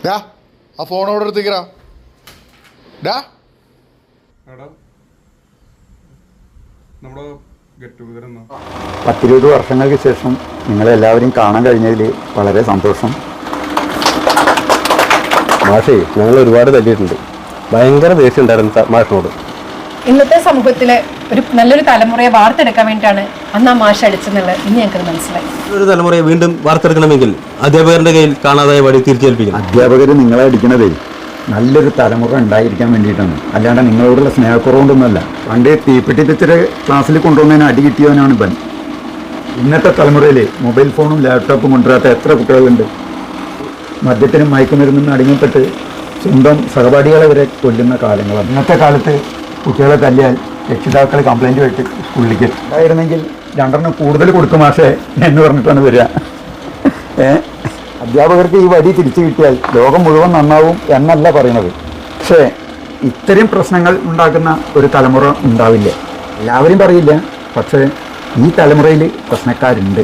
ഡാ ആ ഫോൺ അവിടെ എടുത്തേക്കടാ. ഡാ നമ്മുടെ ഗെറ്റ് ടുഗദർ എന്നാ 10-20 വർഷങ്ങൾക്ക് ശേഷം നിങ്ങളെല്ലാവരെയും കാണാൻ കഴിഞ്ഞതിൽ വളരെ സന്തോഷം. മാഷേ ഞങ്ങൾ ഒരുപാട് തല്ലിയിട്ടുണ്ട്. ഭയങ്കര ദേഷ്യം ഉണ്ടായിരുന്നു മാഷിനോട്. ഇന്നത്തെ സമൂഹത്തിലെ നല്ലൊരു തലമുറയെ വാർത്തെടുക്കാൻ വേണ്ടിയിട്ടാണ് അന്ന് ആ മാഷ് അടിച്ചെന്നുള്ളത് ഇനി ഞങ്ങൾക്ക് മനസ്സിലായി. ഒരു തലമുറയെ വീണ്ടും വാർത്തെടുക്കണമെങ്കിൽ അധ്യാപകരുടെ കയ്യിൽ കാണാതായ വടി തിരിച്ചേൽപ്പിക്കണം. അധ്യാപകർ നിങ്ങളെ അടിക്കണതേ നല്ലൊരു തലമുറ ഉണ്ടായിരിക്കാൻ വേണ്ടിയിട്ടാണ്, അല്ലാണ്ട് നിങ്ങളോടുള്ള സ്നേഹക്കുറവുകൊണ്ടൊന്നുമല്ല. പണ്ട് തീപ്പെട്ടി ടീച്ചറെ ക്ലാസ്സിൽ കൊണ്ടുവന്നതിന് അടി കിട്ടിയവനാണ് ഇവൻ. ഇന്നത്തെ തലമുറയിൽ മൊബൈൽ ഫോണും ലാപ്ടോപ്പും കൊണ്ടുവരാത്ത എത്ര കുട്ടികളുണ്ട്? മദ്യത്തിനും മയക്കുമരുന്നും അടിമപ്പെട്ട് സ്വന്തം സഹപാഠികളെ വരെ കൊല്ലുന്ന കാലങ്ങളാണ്. ഇന്നത്തെ കാലത്ത് കുട്ടികളെ തല്ലിയാൽ രക്ഷിതാക്കൾ കംപ്ലൈൻറ്റ് വെച്ച് സ്കൂളിലേക്ക് ഉണ്ടായിരുന്നെങ്കിൽ 2 കൂടുതൽ കൊടുക്കും മാഷേ എന്ന് പറഞ്ഞിട്ടാണ് വരിക. അധ്യാപകർക്ക് ഈ വടി തിരിച്ചു കിട്ടിയാൽ ലോകം മുഴുവൻ നന്നാവും എന്നല്ല പറയുന്നത്. പക്ഷേ ഇത്തരം പ്രശ്നങ്ങൾ ഉണ്ടാക്കുന്ന ഒരു തലമുറ ഉണ്ടാവില്ല. എല്ലാവരും പറയില്ല, പക്ഷേ ഈ തലമുറയിൽ പ്രശ്നക്കാരുണ്ട്.